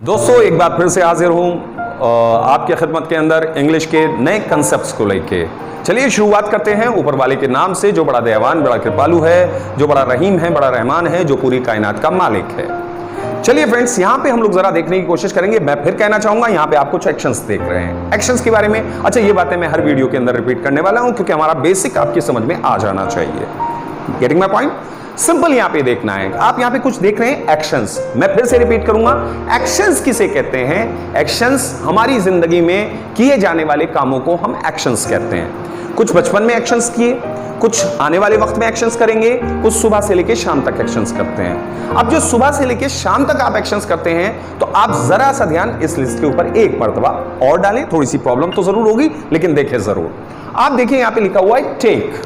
दोस्तों एक बार फिर से हाजिर हूँ आपके खिदमत के अंदर इंग्लिश के नए कंसेप्ट्स को लेके। चलिए शुरुआत करते हैं ऊपर वाले के नाम से, जो बड़ा दयावान, बड़ा कृपालु है, जो बड़ा रहीम है, बड़ा रहमान है, जो पूरी कायनात का मालिक है। चलिए फ्रेंड्स, यहाँ पे हम लोग जरा देखने की कोशिश करेंगे। मैं फिर कहना चाहूंगा, यहाँ पे आप कुछ एक्शंस देख रहे हैं, एक्शंस के बारे में। अच्छा, ये बातें मैं हर वीडियो के अंदर रिपीट करने वाला हूँ क्योंकि हमारा बेसिक आपकी समझ में आ जाना चाहिए। Getting my point? सिंपल यहाँ पे देखना है। आप यहाँ पे कुछ देख रहे हैं, एक्शंस। मैं फिर से रिपीट करूंगा, एक्शंस किसे कहते हैं? एक्शंस हमारी जिंदगी में किए जाने वाले कामों को हम एक्शंस कहते हैं। कुछ बचपन में एक्शंस किए, कुछ आने वाले वक्त में एक्शंस करेंगे, कुछ सुबह से लेकर शाम तक एक्शंस करते हैं। अब जो सुबह से लेकर शाम तक आप एक्शंस करते हैं, तो आप जरा सा ध्यान इस लिस्ट के ऊपर एक मर्तबा और डालें। थोड़ी सी प्रॉब्लम तो जरूर होगी, लेकिन देखें जरूर। आप देखिए यहाँ पे लिखा हुआ है टेक।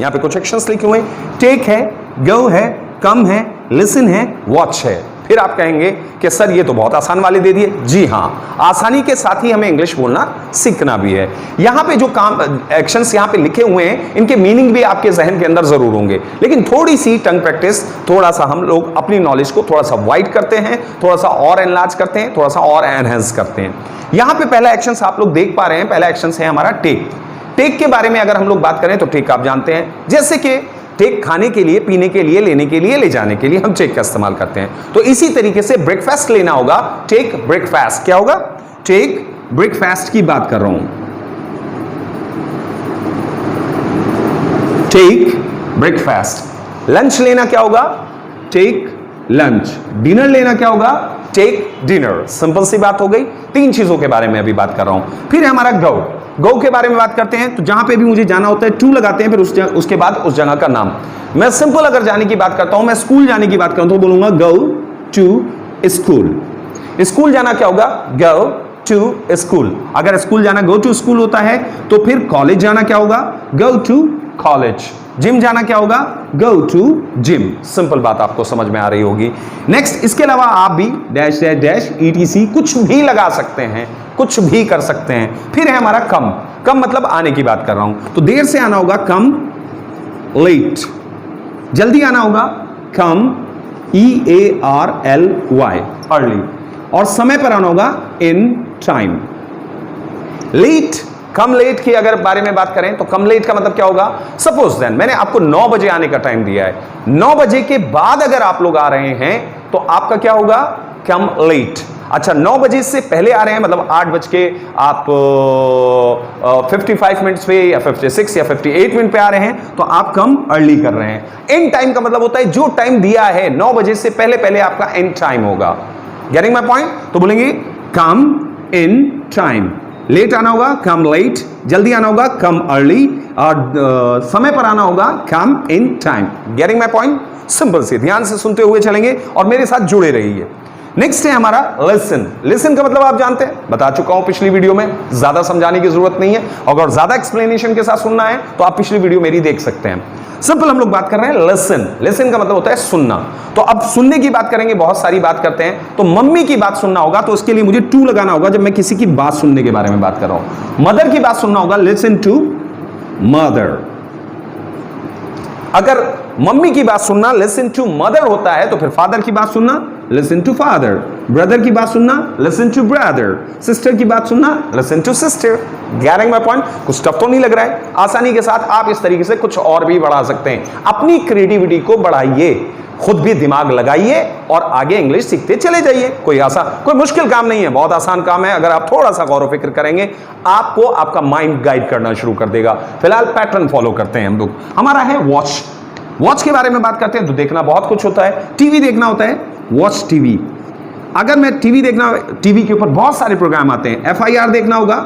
यहाँ पे कुछ एक्शंस लिखे हुए हैं। टेक है, गो है, कम है, लिसन है, वॉच है। फिर आप कहेंगे कि सर ये तो बहुत आसान वाले दे दिए। जी हाँ, आसानी के साथ ही हमें इंग्लिश बोलना सीखना भी है। यहाँ पे जो काम एक्शंस यहाँ पे लिखे हुए हैं, इनके मीनिंग भी आपके जहन के अंदर जरूर होंगे, लेकिन थोड़ी सी टंग प्रैक्टिस, थोड़ा सा हम लोग अपनी नॉलेज को थोड़ा सा वाइड करते हैं, थोड़ा सा और एनलार्ज करते हैं, थोड़ा सा और एनहेंस करते हैं। यहाँ पे पहला एक्शंस आप लोग देख पा रहे हैं, पहला एक्शंस है हमारा टेक। टेक के बारे में अगर हम लोग बात करें तो टेक आप जानते हैं, जैसे कि टेक खाने के लिए, पीने के लिए, लेने के लिए, ले जाने के लिए हम टेक का इस्तेमाल करते हैं। तो इसी तरीके से ब्रेकफास्ट लेना होगा, टेक ब्रेकफास्ट। क्या होगा? टेक ब्रेकफास्ट की बात कर रहा हूं। Take breakfast. लंच लेना क्या होगा? Take lunch. डिनर लेना क्या होगा? Take dinner. सिंपल सी बात हो गई। तीन चीजों के बारे में अभी बात कर रहा हूं। फिर है हमारा गो। गो के बारे में बात करते हैं, तो जहां पे भी मुझे जाना होता है टू लगाते हैं, फिर उसके बाद उस जगह का नाम। मैं सिंपल अगर जाने की बात करता हूं, मैं स्कूल जाने की बात करूं तो बोलूंगा गो टू स्कूल। स्कूल जाना क्या होगा? Go to school. अगर स्कूल जाना गो टू स्कूल होता है, तो फिर कॉलेज जाना क्या होगा? Go to college. जिम जाना क्या होगा? Go to gym. सिंपल बात आपको समझ में आ रही होगी। नेक्स्ट, इसके अलावा आप भी डैश डैश डैश ETC कुछ भी लगा सकते हैं, कुछ भी कर सकते हैं। फिर है हमारा कम। कम मतलब आने की बात कर रहा हूं, तो देर से आना होगा कम लेट। जल्दी आना होगा कम EARLY अर्ली। और समय पर आना होगा in time. Late, come late की अगर बारे में बात करें तो कम लेट का मतलब क्या होगा? सपोज देन मैंने आपको 9 बजे आने का टाइम दिया है, 9 बजे के बाद अगर आप लोग आ रहे हैं तो आपका क्या होगा? कम लेट। अच्छा, 9 बजे से पहले आ रहे हैं, मतलब 8 बज के आप 55 मिनट्स पे या 56 या 58 मिनट पे आ रहे हैं, तो आप कम अर्ली कर रहे हैं। इन टाइम का मतलब होता है जो टाइम दिया है 9 बजे से पहले पहले आपका इन टाइम होगा। Getting my point? तो बोलेंगे कम इन टाइम। लेट आना होगा कम लेट, जल्दी आना होगा कम अर्ली, और समय पर आना होगा come in time. Getting my point? Simple से ध्यान से सुनते हुए चलेंगे और मेरे साथ जुड़े रहिए। नेक्स्ट है हमारा लिसन। लिसन का मतलब आप जानते हैं, बता चुका हूं पिछली वीडियो में, ज्यादा समझाने की जरूरत नहीं है। अगर ज्यादा एक्सप्लेनेशन के साथ सुनना है तो आप पिछली वीडियो मेरी देख सकते हैं। सिंपल हम लोग बात कर रहे हैं लिसन। लिसन का मतलब होता है सुनना। तो अब सुनने की बात करेंगे, बहुत सारी बात करते हैं। तो मम्मी की बात सुनना होगा, तो उसके लिए मुझे टू लगाना होगा जब मैं किसी की बात सुनने के बारे में बात कर रहा हूं। मदर की बात सुनना होगा, लिसन टू मदर। अगर मम्मी की बात सुनना लिसन टू मदर होता है, तो फिर फादर की बात सुनना लिसन टू फादर। ब्रदर की बात सुनना लिसन टू ब्रदर। सिस्टर की बात सुनना listen to sister. Getting my point? कुछ टफ तो नहीं लग रहा है। आसानी के साथ आप इस तरीके से कुछ और भी बढ़ा सकते हैं। अपनी क्रिएटिविटी को बढ़ाइए, खुद भी दिमाग लगाइए और आगे इंग्लिश सीखते चले जाइए। कोई मुश्किल काम नहीं है, बहुत आसान काम है। अगर आप थोड़ा सा गौर फिक्र करेंगे, आपको आपका माइंड गाइड करना शुरू कर देगा। फिलहाल पैटर्न फॉलो करते हैं हम लोग। हमारा है वॉच। वॉच के बारे में बात करते हैं तो देखना बहुत कुछ होता है। टीवी देखना होता है, वॉच टीवी। अगर मैं टीवी देखना, टीवी के ऊपर बहुत सारे प्रोग्राम आते हैं। FIR देखना होगा,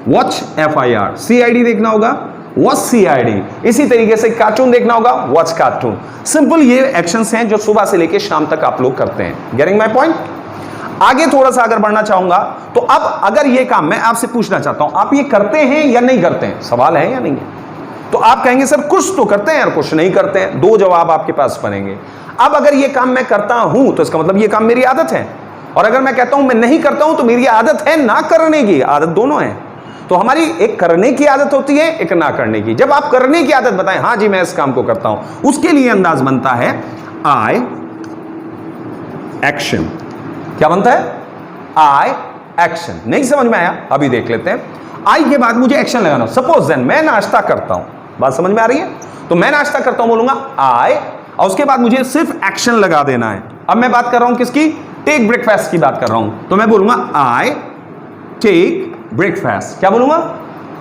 वॉच FIR। CID देखना होगा, वॉच CID। इसी तरीके से कार्टून देखना होगा, वॉच कार्टून। सिंपल ये एक्शंस हैं जो सुबह से लेकर शाम तक आप लोग करते हैं। Getting my point? आगे थोड़ा सा अगर बढ़ना चाहूंगा, तो अब अगर ये काम मैं आपसे पूछना चाहता हूं, आप ये करते हैं या नहीं करते हैं? सवाल है या नहीं है? तो आप कहेंगे सर कुछ तो करते हैं और कुछ नहीं करते हैं। दो जवाब आपके पास बनेंगे। अब अगर ये काम मैं करता हूं तो इसका मतलब ये काम मेरी आदत है, और अगर मैं कहता हूं मैं नहीं करता हूं तो मेरी आदत है ना करने की। आदत दोनों है। तो हमारी एक करने की आदत होती है, एक ना करने की। जब आप करने की आदत बताएं, हां जी मैं इस काम को करता हूं, उसके लिए अंदाज बनता है आई एक्शन। क्या बनता है? आई एक्शन। नहीं समझ में आया? अभी देख लेते हैं। आई के बाद मुझे एक्शन लगाना। सपोज देन मैं नाश्ता करता हूं, बात समझ में आ रही है? तो मैं नाश्ता करता हूं बोलूंगा आई, और उसके बाद मुझे सिर्फ एक्शन लगा देना है। अब मैं बात कर रहा हूं किसकी? टेक ब्रेकफास्ट की बात कर रहा हूं, तो मैं बोलूंगा आई टेक ब्रेकफास्ट। क्या बोलूंगा?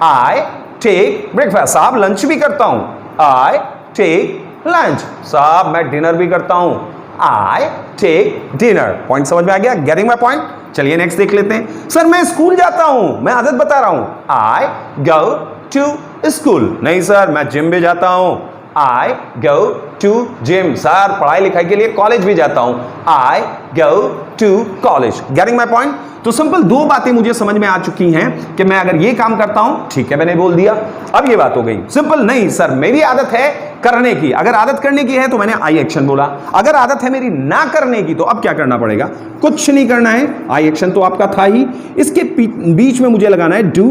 I take breakfast. साहब लंच भी करता हूं, आई टेक लंच। साहब मैं डिनर भी करता हूं, आई टेक डिनर। पॉइंट समझ में आ गया? Getting my point? चलिए नेक्स्ट देख लेते हैं। सर मैं स्कूल जाता हूं, मैं आदत बता रहा हूं, आई गो टू स्कूल। नहीं सर मैं जिम भी जाता हूं, I go to gym. Sir पढ़ाई लिखाई के लिए कॉलेज भी जाता हूं, I go to college. Getting my point? तो सिंपल दो बातें मुझे समझ में आ चुकी हैं कि मैं अगर ये काम करता हूं, ठीक है मैंने बोल दिया, अब ये बात हो गई। सिंपल नहीं सर मेरी आदत है करने की, अगर आदत करने की है तो मैंने आई एक्शन बोला। अगर आदत है मेरी ना करने की तो अब क्या करना पड़ेगा? कुछ नहीं करना है, आई एक्शन तो आपका था ही, इसके बीच में मुझे लगाना है डू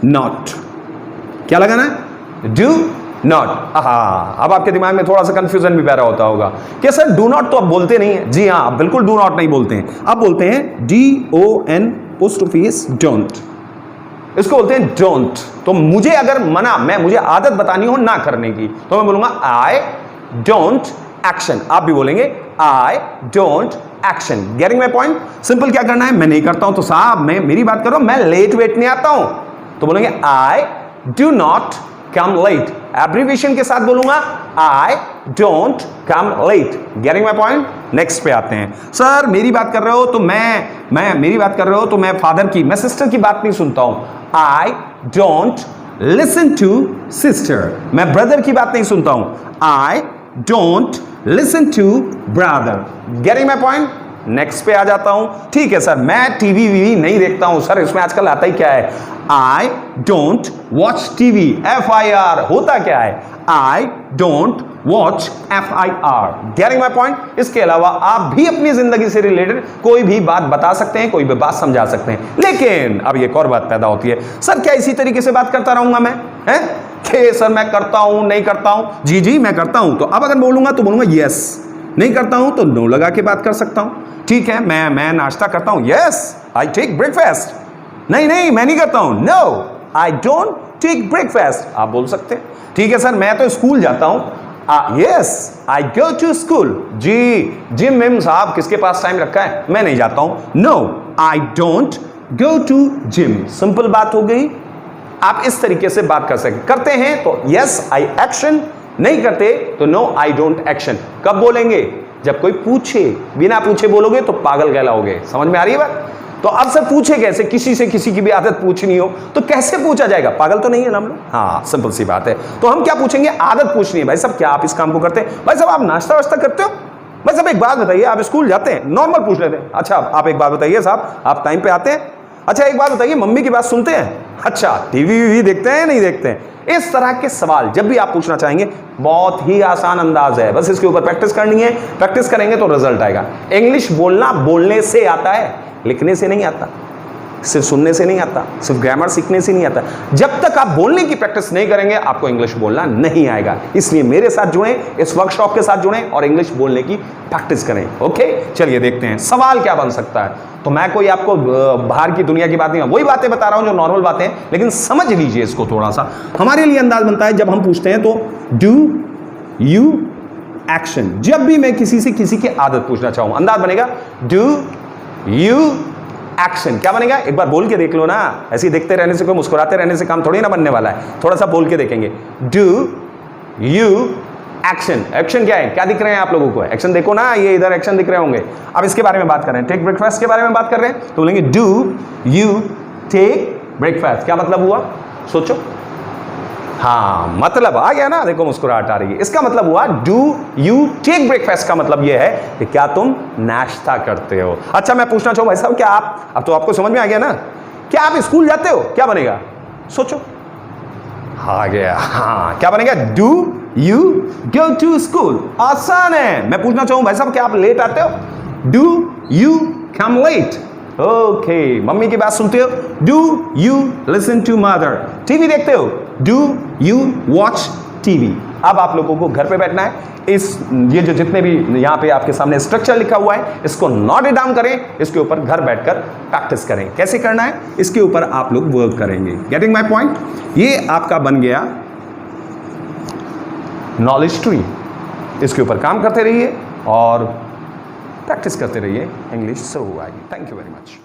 नॉट। क्या लगाना है? Do not. अब आपके दिमाग में थोड़ा सा कंफ्यूजन भी पैदा होता होगा कि सर डू नॉट तो आप बोलते नहीं है। जी हाँ, बिल्कुल डू नॉट नहीं बोलते हैं, आप बोलते हैं DON डोंट, इसको बोलते हैं डोंट। तो मुझे अगर मुझे आदत बतानी हो ना करने की तो मैं बोलूंगा आई डोंट एक्शन। आप भी बोलेंगे I don't action. Getting my point? Simple क्या करना है? मैं नहीं करता हूं तो साहब मैं मेरी बात करो, मैं लेट वेट नहीं आता हूं, तो बोलेंगे I do not come late. Abbreviation के साथ बोलूंगा I don't come late. Getting my point? Next पे आते हैं। सर मेरी बात कर रहे हो तो मेरी बात कर रहे हो तो मैं फादर की, मैं सिस्टर की बात नहीं सुनता हूं, I don't listen to sister. मैं ब्रदर की बात नहीं सुनता हूं, I don't listen to brother. Getting my point? Next पे आ जाता हूं। ठीक है सर मैं टीवी वीवी नहीं देखता हूं, सर इसमें आजकल आता ही क्या है? I don't watch TV. FIR होता क्या है? I don't watch FIR। Getting my point? इसके अलावा आप भी अपनी जिंदगी से रिलेटेड कोई भी बात बता सकते हैं, कोई भी बात समझा सकते हैं। लेकिन अब एक और बात पैदा होती है, सर क्या इसी तरीके से बात करता रहूंगा मैं? हैं कि सर मैं करता हूं नहीं करता हूं? जी जी मैं करता हूं। तो अब अगर बोलूंगा तो बोलूंगा यस, नहीं करता हूं तो नो लगा के बात कर सकता हूं। ठीक है मैं नाश्ता करता हूं, यस आई टेक ब्रेकफास्ट। नहीं मैं नहीं करता हूं, no I don't take breakfast. आप बोल सकते हैं। ठीक है सर मैं तो स्कूल जाता हूं, yes I go to school. जी जिम में साहब किसके पास टाइम रखा है? मैं नहीं जाता हूं, no I don't go to gym. Simple बात हो गई। आप इस तरीके से बात कर सकते, करते हैं तो यस आई एक्शन, नहीं करते तो नो आई डोंट एक्शन। कब बोलेंगे? जब कोई पूछे। बिना पूछे बोलोगे तो पागल कहलाओगे। समझ में आ रही है बात? तो अब से पूछे कैसे? किसी से किसी की भी आदत पूछनी हो तो कैसे पूछा जाएगा? पागल तो नहीं है ना हम लोग? हाँ सिंपल सी बात है। तो हम क्या पूछेंगे? आदत पूछनी है। भाई साहब क्या आप इस काम को करते हैं? भाई साहब आप नाश्ता वाश्ता करते हो? भाई साहब एक बात बताइए, आप स्कूल जाते हैं? नॉर्मल पूछ लेते हैं। अच्छा आप एक बात बताइए साहब, आप टाइम पे आते हैं? अच्छा एक बात बताइए, मम्मी की बात सुनते हैं? अच्छा टीवी वीवी देखते हैं नहीं देखते हैं? इस तरह के सवाल जब भी आप पूछना चाहेंगे, बहुत ही आसान अंदाज है, बस इसके ऊपर प्रैक्टिस करनी है। प्रैक्टिस करेंगे तो रिजल्ट आएगा। इंग्लिश बोलना बोलने से आता है, लिखने से नहीं आता, सिर्फ सुनने से नहीं आता, सिर्फ ग्रामर सीखने से नहीं आता। जब तक आप बोलने की प्रैक्टिस नहीं करेंगे आपको इंग्लिश बोलना नहीं आएगा। इसलिए मेरे साथ जुड़ें, इस वर्कशॉप के साथ जुड़ें और इंग्लिश बोलने की प्रैक्टिस करें। ओके चलिए देखते हैं सवाल क्या बन सकता है। तो मैं कोई आपको बाहर की दुनिया की बात नहीं, वही बातें बता रहा हूं जो नॉर्मल बातें हैं, लेकिन समझ लीजिए इसको थोड़ा सा। हमारे लिए अंदाज बनता है जब हम पूछते हैं तो डू यू एक्शन। जब भी मैं किसी से किसी की आदत पूछना चाहूं अंदाज बनेगा डू यू एक्शन। क्या बनेगा? एक बार बोल के देख लो ना, ऐसे ही देखते रहने से, कोई मुस्कुराते रहने से काम थोड़ी ना बनने वाला है। थोड़ा सा बोल के देखेंगे। Do you action. एक्शन क्या है? क्या दिख रहे हैं आप लोगों को? एक्शन देखो ना, ये इधर एक्शन दिख रहे होंगे। अब इसके बारे में बात कर रहे हैं, टेक ब्रेकफास्ट के बारे में बात कर रहे हैं, तो बोलेंगे डू यू टेक ब्रेकफास्ट। क्या मतलब हुआ? सोचो। हाँ मतलब आ गया ना, देखो मुस्कुराहट आ रही है। इसका मतलब हुआ डू यू टेक ब्रेकफास्ट का मतलब यह है कि क्या तुम नाश्ता करते हो। अच्छा मैं पूछना चाहूँ भाई साहब, क्या आप, अब तो आपको समझ में आ गया ना, क्या आप स्कूल जाते हो? क्या बनेगा? सोचो। आ गया। हाँ क्या बनेगा? Do you go to school. आसान है। मैं पूछना चाहूँ भाई साहब क्या आप लेट आते हो? Do you come late. Okay mummy की बात सुनते हो? Do you listen to mother. TV देखते हो? Do you watch TV. अब आप लोगों को घर पे बैठना है, ये जो जितने भी यहाँ पे आपके सामने स्ट्रक्चर लिखा हुआ है इसको नोट डाउन करें, इसके ऊपर घर बैठकर प्रैक्टिस करें। कैसे करना है इसके ऊपर आप लोग वर्क करेंगे। Getting my point? ये आपका बन गया नॉलेज ट्री। इसके ऊपर काम करते रहिए और प्रैक्टिस करते रहिए, इंग्लिश शुरू आएगी। Thank you very much.